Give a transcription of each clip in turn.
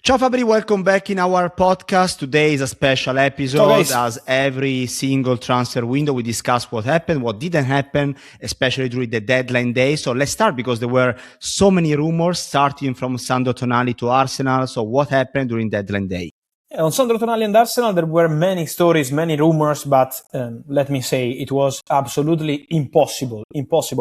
Ciao Fabri, welcome back in our podcast. Today is a special episode. As every single transfer window, we discuss what happened, what didn't happen, especially during the deadline day. So let's start because there were so many rumors starting from Sandro Tonali to Arsenal. So what happened during deadline day? On Sandro Tonali and Arsenal, there were many stories, many rumors, but let me say it was absolutely impossible,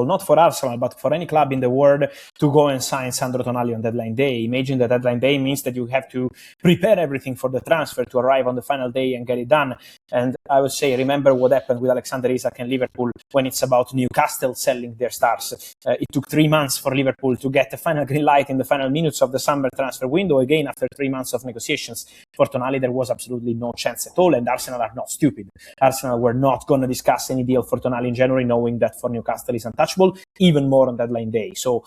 not for Arsenal, but for any club in the world to go and sign Sandro Tonali on deadline day. Imagine the deadline day means that you have to prepare everything for the transfer to arrive on the final day and get it done. And I would say, remember what happened with Alexander Isak and Liverpool when it's about Newcastle selling their stars. It took 3 months for Liverpool to get the final green light in the final minutes of the summer transfer window, again after 3 months of negotiations. For Tonali, there was absolutely no chance at all, and Arsenal are not stupid. Arsenal were not going to discuss any deal for Tonali in January, knowing that for Newcastle is untouchable, even more on deadline day. So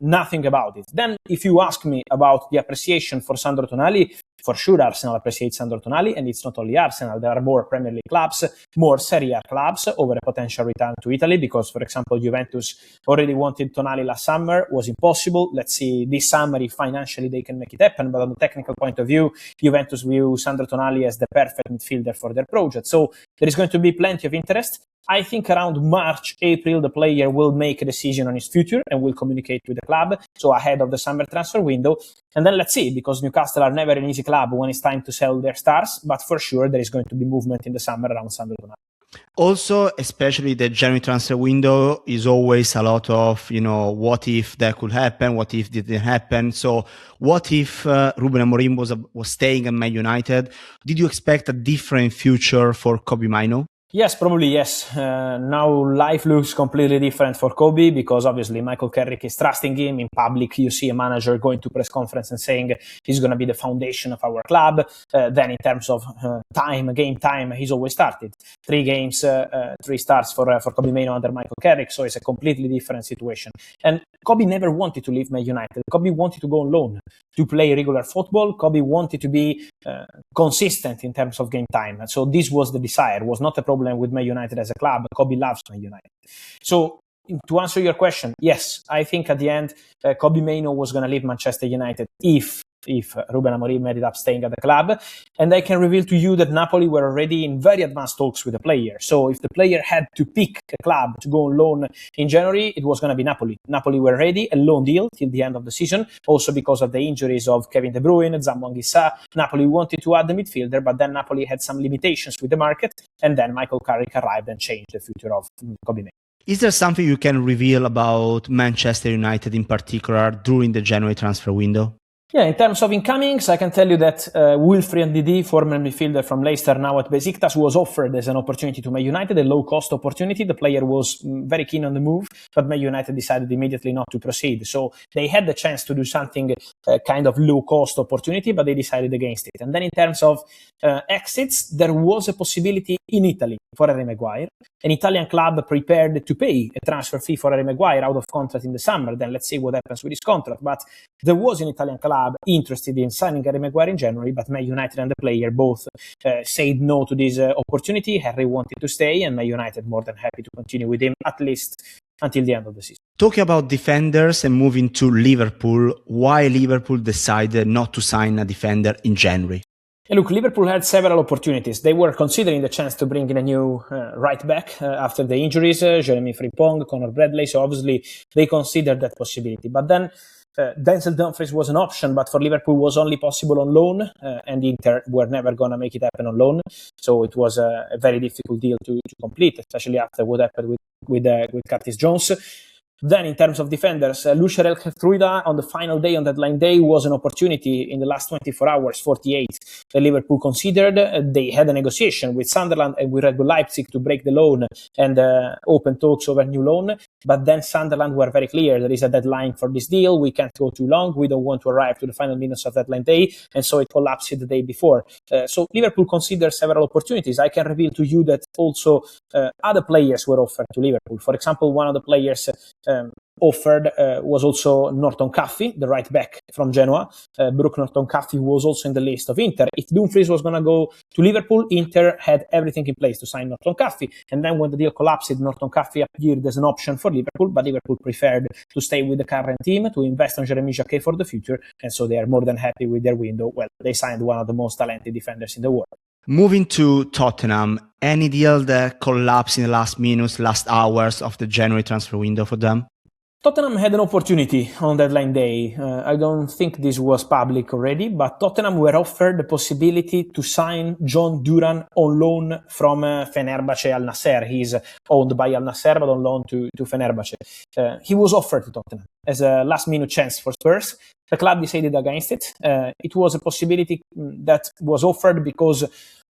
nothing about it. Then, if you ask me about the appreciation for Sandro Tonali, for sure Arsenal appreciates Sandro Tonali, and it's not only Arsenal. There are more Premier League clubs, more Serie A clubs over a potential return to Italy, because, for example, Juventus already wanted Tonali last summer, was impossible. Let's see this summer if financially they can make it happen, but on the technical point of view, Juventus view Sandro Tonali as the perfect midfielder for their project. So there is going to be plenty of interest. I think around March, April, the player will make a decision on his future and will communicate with the club, so ahead of the summer transfer window. And then let's see, because Newcastle are never an easy club when it's time to sell their stars, but for sure there is going to be movement in the summer around Sandro Tonali. Also, especially the January transfer window is always a lot of, what if that could happen, what if it didn't happen. So what if Ruben Amorim was staying at Man United? Did you expect a different future for Kobbie Mainoo? Yes, probably yes. Now life looks completely different for Kobbie, because obviously Michael Carrick is trusting him. In public, you see a manager going to press conference and saying he's going to be the foundation of our club. Then in terms of game time, he's always started. 3 games, 3 starts for Kobbie Mainoo under Michael Carrick, so it's a completely different situation. And Kobbie never wanted to leave Man United. Kobbie wanted to go on loan to play regular football. Kobbie wanted to be consistent in terms of game time. And so this was the desire. It was not a problem with Man United as a club. Kobbie loves Man United. So to answer your question, yes, I think at the end, Kobbie Mainoo was going to leave Manchester United if Ruben Amorim ended up staying at the club. And I can reveal to you that Napoli were already in very advanced talks with the player. So if the player had to pick a club to go on loan in January, it was going to be Napoli. Napoli were ready, a loan deal till the end of the season, also because of the injuries of Kevin De Bruyne, Zambo Anguissa. Napoli wanted to add the midfielder, but then Napoli had some limitations with the market, and then Michael Carrick arrived and changed the future of Kobbie Mainoo. Is there something you can reveal about Manchester United in particular during the January transfer window? Yeah, in terms of incomings, I can tell you that Wilfried Ndidi, former midfielder from Leicester, now at Besiktas, was offered as an opportunity to Man United, a low-cost opportunity. The player was very keen on the move, but Man United decided immediately not to proceed. So they had the chance to do something kind of low-cost opportunity, but they decided against it. And then in terms of exits, there was a possibility in Italy for Harry Maguire. An Italian club prepared to pay a transfer fee for Harry Maguire out of contract in the summer. Then let's see what happens with his contract. But there was an Italian club interested in signing Harry Maguire in January, but Man United and the player both said no to this opportunity. Harry wanted to stay, and Man United more than happy to continue with him at least until the end of the season. Talking about defenders and moving to Liverpool, why Liverpool decided not to sign a defender in January? Look, Liverpool had several opportunities. They were considering the chance to bring in a new right back after the injuries, Jeremy Frimpong, Conor Bradley. So obviously they considered that possibility. But then Denzel Dumfries was an option, but for Liverpool was only possible on loan, and Inter were never going to make it happen on loan. So it was a very difficult deal to complete, especially after what happened with Curtis Jones. Then in terms of defenders, Lucia El Khetrouida on the final day, on deadline day, was an opportunity in the last 24 hours, 48, that Liverpool considered. They had a negotiation with Sunderland and with Red Bull Leipzig to break the loan and open talks over new loan. But then Sunderland were very clear, there is a deadline for this deal, we can't go too long, we don't want to arrive to the final minutes of deadline day, and so it collapsed the day before. So Liverpool considered several opportunities. I can reveal to you that also other players were offered to Liverpool. For example, one of the players offered was also Norton Caffey, the right back from Genoa. Brooke Norton Caffey was also in the list of Inter. If Dumfries was going to go to Liverpool, Inter had everything in place to sign Norton Caffey. And then when the deal collapsed, Norton Caffey appeared as an option for Liverpool, but Liverpool preferred to stay with the current team, to invest on Jeremy Jacquet for the future. And so they are more than happy with their window. Well, they signed one of the most talented defenders in the world. Moving to Tottenham, any deal that collapsed in the last minutes, last hours of the January transfer window for them? Tottenham had an opportunity on deadline day. I don't think this was public already, but Tottenham were offered the possibility to sign John Duran on loan from Fenerbahce Al Nasser. He's owned by Al Nasser, but on loan to Fenerbahce. He was offered to Tottenham as a last-minute chance for Spurs. The club decided against it. It was a possibility that was offered because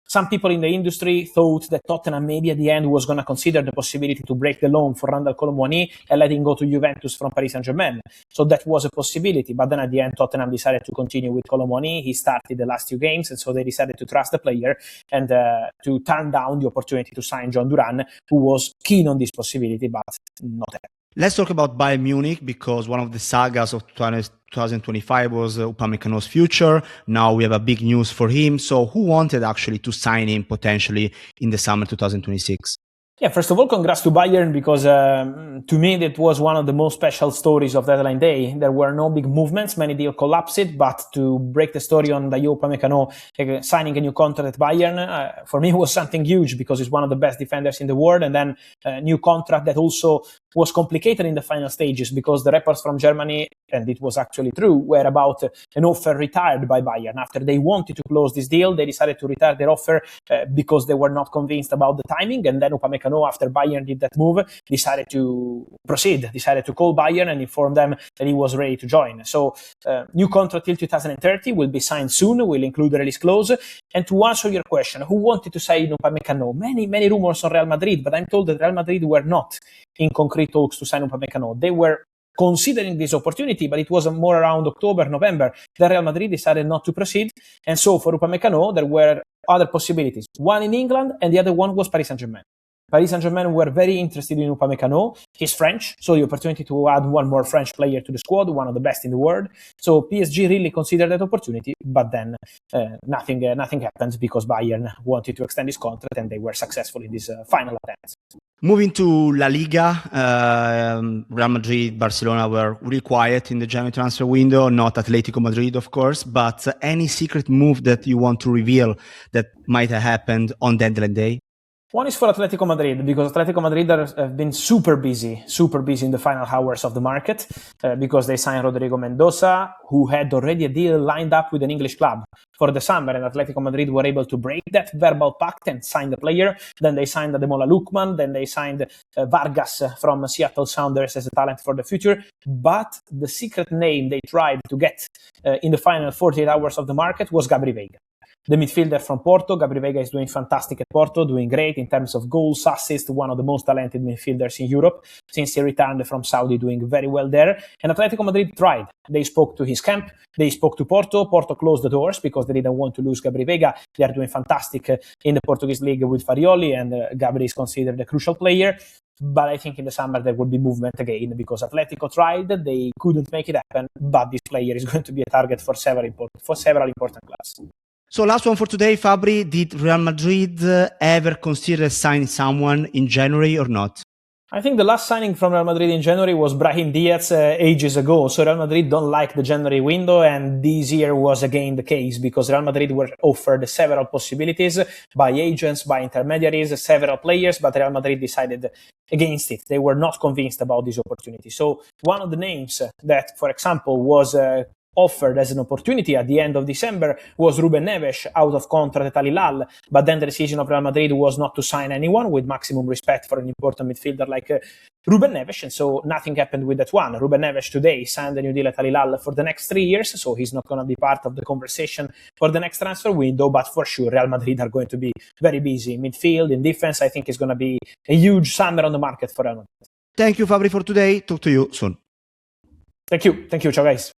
some people in the industry thought that Tottenham maybe at the end was going to consider the possibility to break the loan for Randal Kolo Muani and let him go to Juventus from Paris Saint-Germain. So that was a possibility. But then at the end, Tottenham decided to continue with Kolo Muani. He started the last 2 games, and so they decided to trust the player and to turn down the opportunity to sign John Duran, who was keen on this possibility, but not happy. Let's talk about Bayern Munich, because one of the sagas of 2025 was Upamecano's future. Now we have a big news for him. So who wanted actually to sign him potentially in the summer 2026? Yeah, first of all, congrats to Bayern, because to me that was one of the most special stories of deadline day. There were no big movements, many deals collapsed, but to break the story on Dayot Upamecano signing a new contract at Bayern, for me was something huge, because he's one of the best defenders in the world, and then a new contract that also was complicated in the final stages, because the reports from Germany, and it was actually true, were about an offer retired by Bayern. After they wanted to close this deal, they decided to retire their offer because they were not convinced about the timing, and then Upamecano, after Bayern did that move, decided to proceed, decided to call Bayern and inform them that he was ready to join. So, new contract till 2030 will be signed soon, will include a release clause. And to answer your question, who wanted to sign Upamecano? Many rumors on Real Madrid, but I'm told that Real Madrid were not in concrete talks to sign Upamecano. They were considering this opportunity, but it was more around October, November. Then Real Madrid decided not to proceed. And so for Upamecano, there were other possibilities. One in England, and the other one was Paris Saint-Germain. Paris Saint-Germain were very interested in Upamecano. He's French, so the opportunity to add one more French player to the squad, one of the best in the world. So PSG really considered that opportunity, but then nothing happened, because Bayern wanted to extend his contract, and they were successful in this final attempt. Moving to La Liga, Real Madrid, Barcelona were really quiet in the January transfer window, not Atletico Madrid, of course, but any secret move that you want to reveal that might have happened on deadline day? One is for Atletico Madrid, because Atletico Madrid have been super busy in the final hours of the market, because they signed Rodrigo Mendoza, who had already a deal lined up with an English club for the summer, and Atletico Madrid were able to break that verbal pact and sign the player. Then they signed Ademola Lookman, then they signed Vargas from Seattle Sounders as a talent for the future. But the secret name they tried to get in the final 48 hours of the market was Gabri Veiga. The midfielder from Porto. Gabri Veiga is doing fantastic at Porto, doing great in terms of goals, assists, one of the most talented midfielders in Europe since he returned from Saudi, doing very well there. And Atletico Madrid tried. They spoke to his camp, they spoke to Porto. Porto closed the doors because they didn't want to lose Gabri Veiga. They are doing fantastic in the Portuguese league with Farioli, and Gabri is considered a crucial player. But I think in the summer there will be movement again, because Atletico tried, they couldn't make it happen, but this player is going to be a target for several important clubs. So last one for today, Fabri, did Real Madrid ever consider signing someone in January or not? I think the last signing from Real Madrid in January was Brahim Diaz ages ago. So Real Madrid don't like the January window, and this year was again the case, because Real Madrid were offered several possibilities by agents, by intermediaries, several players, but Real Madrid decided against it. They were not convinced about this opportunity. So one of the names that, for example, was offered as an opportunity at the end of December was Ruben Neves, out of contract at Al Hilal, but then the decision of Real Madrid was not to sign anyone, with maximum respect for an important midfielder like Ruben Neves, and so nothing happened with that one. Ruben Neves today signed a new deal at Al Hilal for the next 3 years, so he's not going to be part of the conversation for the next transfer window, but for sure Real Madrid are going to be very busy in midfield, in defense. I think it's going to be a huge summer on the market for Real Madrid. Thank you, Fabri, for today. Talk to you soon. Thank you. Ciao, guys.